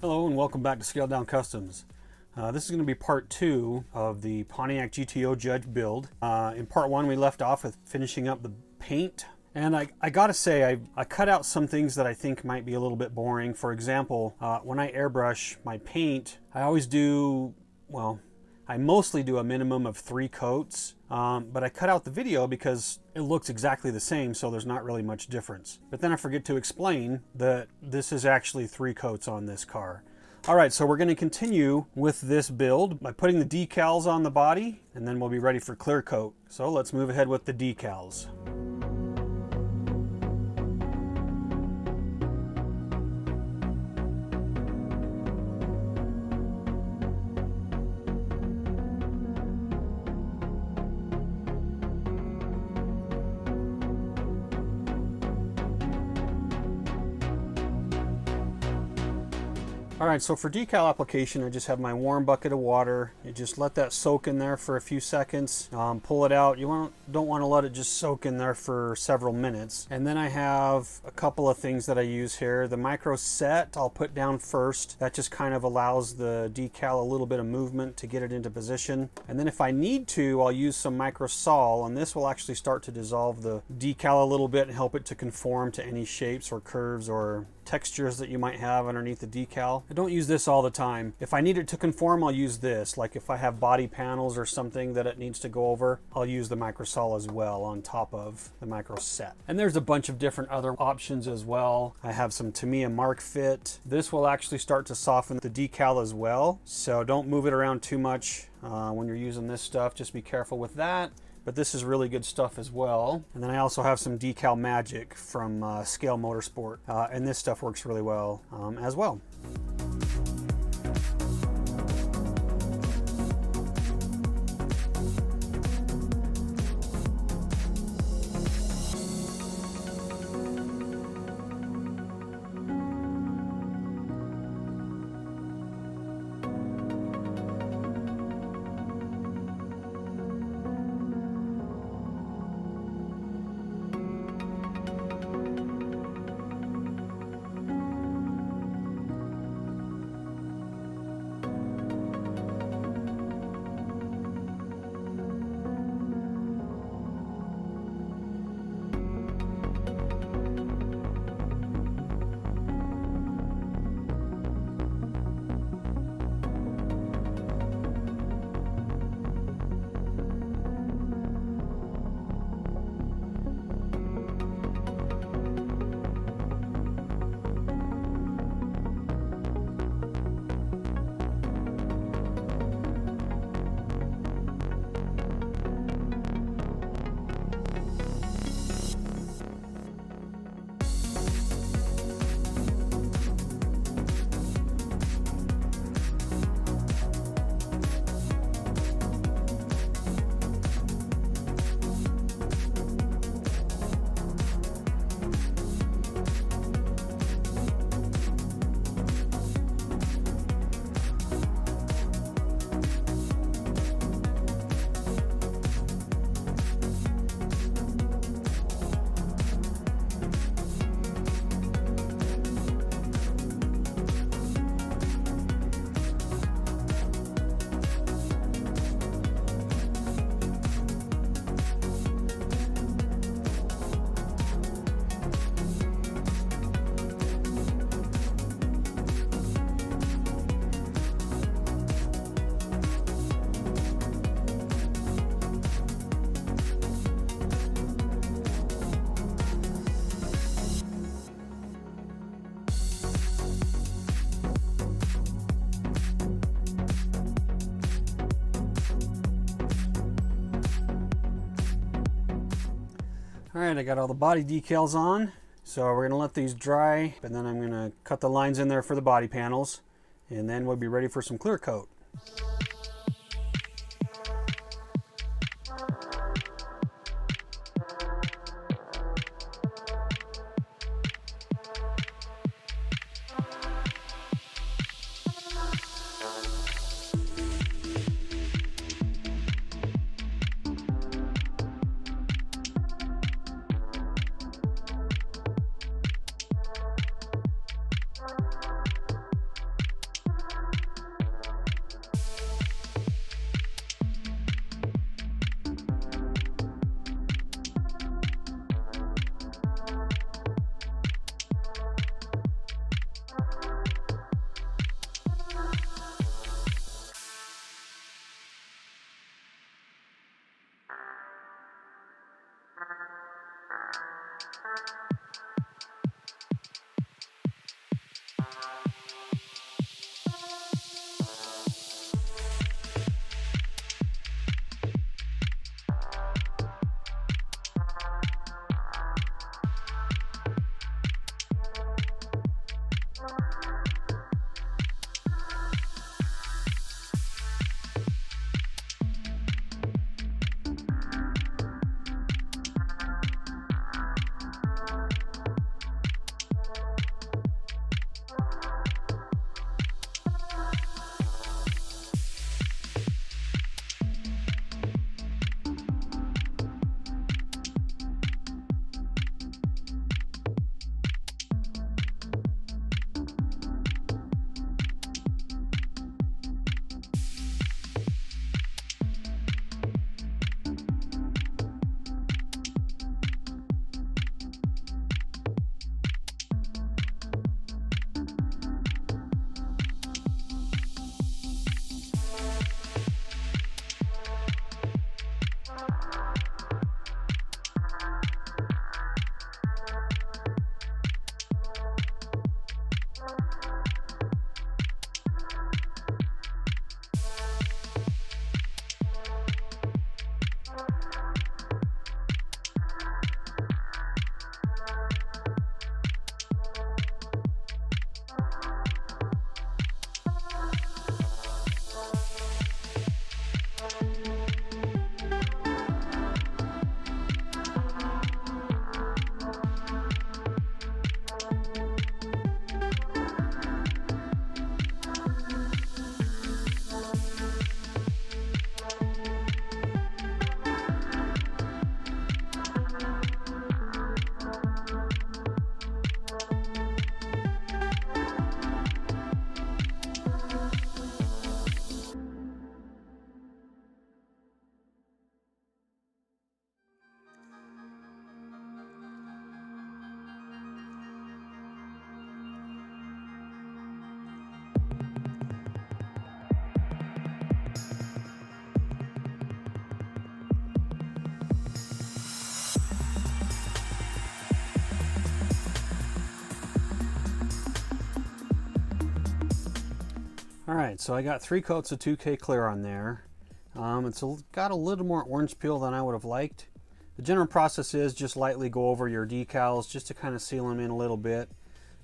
Hello and welcome back to Scale Down Customs. This is going to be part 2 of the Pontiac GTO Judge build. In part 1 we left off with finishing up the paint. And I gotta say, I cut out some things that I think might be a little bit boring. For example, when I airbrush my paint, I always do, well, I mostly do a minimum of 3 coats. But I cut out the video because it looks exactly the same, so there's not really much difference. But then I forget to explain that this is actually 3 coats on this car. All right, so we're going to continue with this build by putting the decals on the body, and then we'll be ready for clear coat. So let's move ahead with the decals. All right, so for decal application, I just have my warm bucket of water. You just let that soak in there for a few seconds. Pull it out. You don't want to let it just soak in there for several minutes. And then I have a couple of things that I use here. The micro set I'll put down first. That just kind of allows the decal a little bit of movement to get it into position. And then if I need to, I'll use some micro sol, and this will actually start to dissolve the decal a little bit and help it to conform to any shapes or curves or textures that you might have underneath the decal. I don't use this all the time. If I need it to conform, I'll use this. Like if I have body panels or something that it needs to go over, I'll use the microsol as well on top of the micro set. And there's a bunch of different other options as well. I have some Tamiya Mark Fit. This will actually start to soften the decal as well, so don't move it around too much when you're using this stuff. Just be careful with that. But this is really good stuff as well. And then I also have some Decal Magic from Scale Motorsport, and this stuff works really well as well. All right, I got all the body decals on. So we're gonna let these dry, and then I'm gonna cut the lines in there for the body panels, and then we'll be ready for some clear coat. Alright, so I got 3 coats of 2K clear on there. It's got a little more orange peel than I would have liked. The general process is just lightly go over your decals just to kind of seal them in a little bit,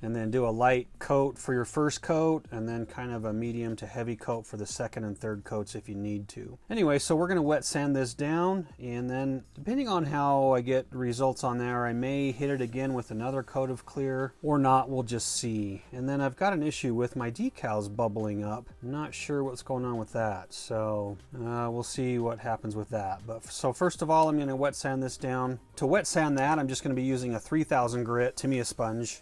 and then do a light coat for your first coat, and then kind of a medium to heavy coat for the second and third coats if you need to. Anyway, so we're going to wet sand this down, and then depending on how I get results on there, I may hit it again with another coat of clear or not, we'll just see. And then I've got an issue with my decals bubbling up. I'm not sure what's going on with that, so we'll see what happens with that. But so first of all, I'm going to wet sand this down. To wet sand that, I'm just going to be using a 3000 grit Tamiya sponge.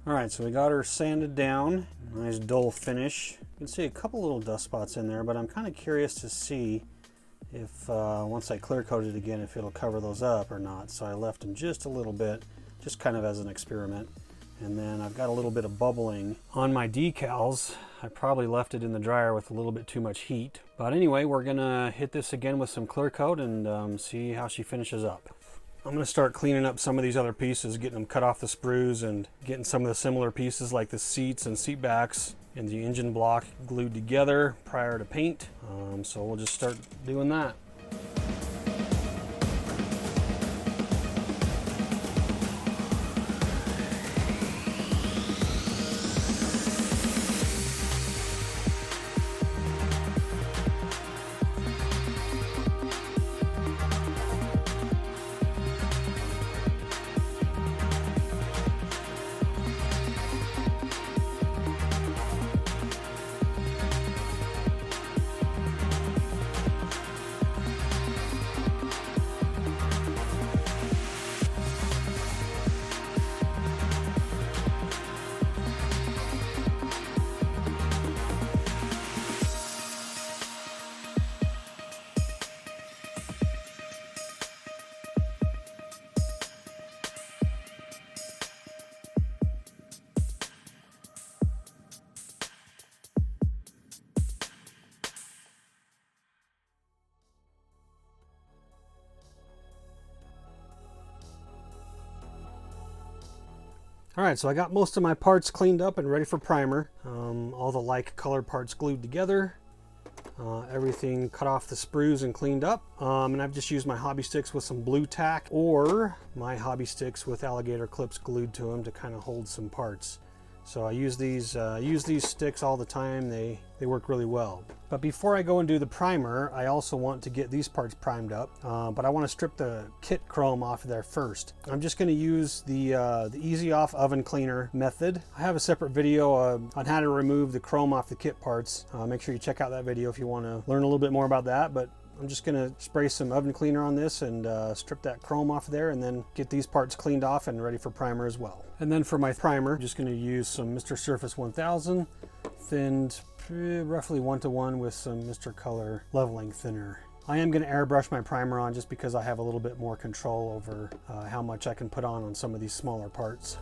Alright, so we got her sanded down. Nice dull finish. You can see a couple little dust spots in there, but I'm kind of curious to see if once I clear coat it again, if it'll cover those up or not. So I left them just a little bit, just kind of as an experiment. And then I've got a little bit of bubbling on my decals. I probably left it in the dryer with a little bit too much heat. But anyway, we're gonna hit this again with some clear coat and see how she finishes up. I'm going to start cleaning up some of these other pieces, getting them cut off the sprues and getting some of the similar pieces like the seats and seat backs and the engine block glued together prior to paint. So we'll just start doing that. All right, so I got most of my parts cleaned up and ready for primer. All the like colored parts glued together. Everything cut off the sprues and cleaned up. And I've just used my hobby sticks with some blue tack or my hobby sticks with alligator clips glued to them to kind of hold some parts. So I use these sticks all the time. They work really well. But before I go and do the primer, I also want to get these parts primed up. But I want to strip the kit chrome off of there first. I'm just going to use the easy off oven cleaner method. I have a separate video on how to remove the chrome off the kit parts. Make sure you check out that video if you want to learn a little bit more about that. But I'm just going to spray some oven cleaner on this and strip that chrome off there, and then get these parts cleaned off and ready for primer as well. And then for my primer, I'm just going to use some Mr. Surface 1000, thinned roughly 1-to-1 with some Mr. Color leveling thinner. I am going to airbrush my primer on just because I have a little bit more control over how much I can put on some of these smaller parts.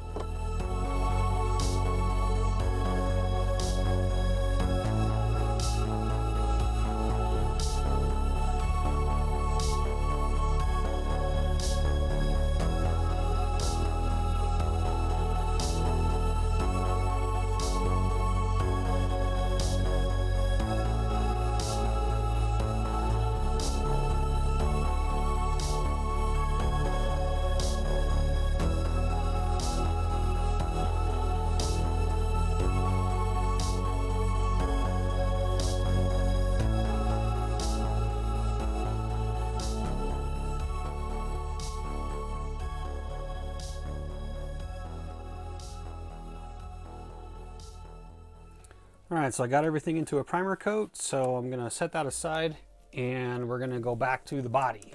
All right, so I got everything into a primer coat, so I'm gonna set that aside and we're gonna go back to the body.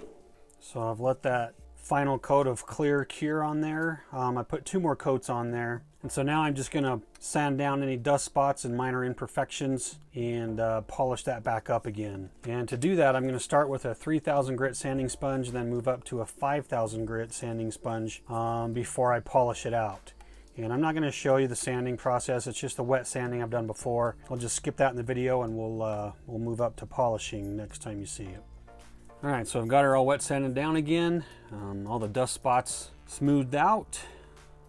So I've let that final coat of clear cure on there. I put 2 more coats on there. And so now I'm just gonna sand down any dust spots and minor imperfections and polish that back up again. And to do that, I'm gonna start with a 3000 grit sanding sponge, then move up to a 5000 grit sanding sponge before I polish it out. And I'm not going to show you the sanding process. It's just the wet sanding I've done before. I'll just skip that in the video and we'll move up to polishing next time you see it. All right, so I've got her all wet sanded down again. All the dust spots smoothed out,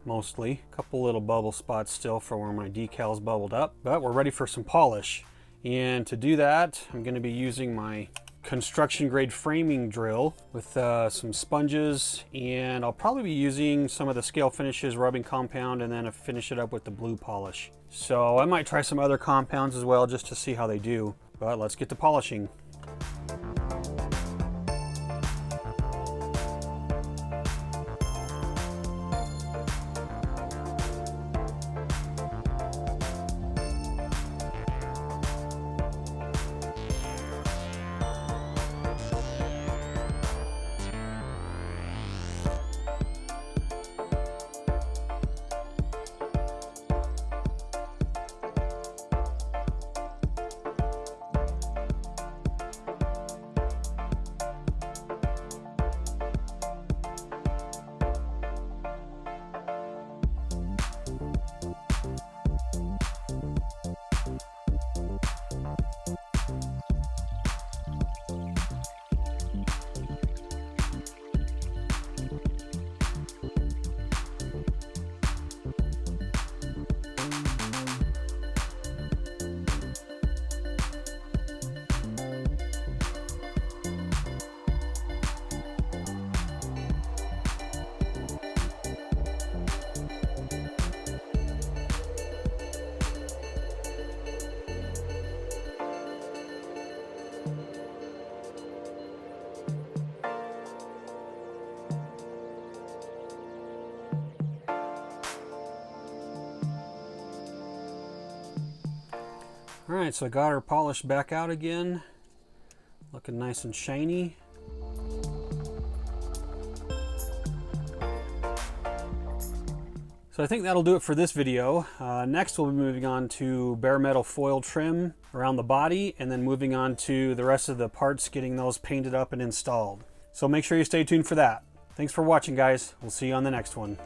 mostly. A couple little bubble spots still for where my decals bubbled up, but we're ready for some polish. And to do that, I'm going to be using my construction grade framing drill with some sponges, and I'll probably be using some of the Scale Finishes rubbing compound and then finish it up with the blue polish. So I might try some other compounds as well just to see how they do, but let's get to polishing. All right, so I got her polished back out again, looking nice and shiny. So I think that'll do it for this video. Next we'll be moving on to bare metal foil trim around the body, and then moving on to the rest of the parts, getting those painted up and installed. So make sure you stay tuned for that. Thanks for watching, guys. We'll see you on the next one.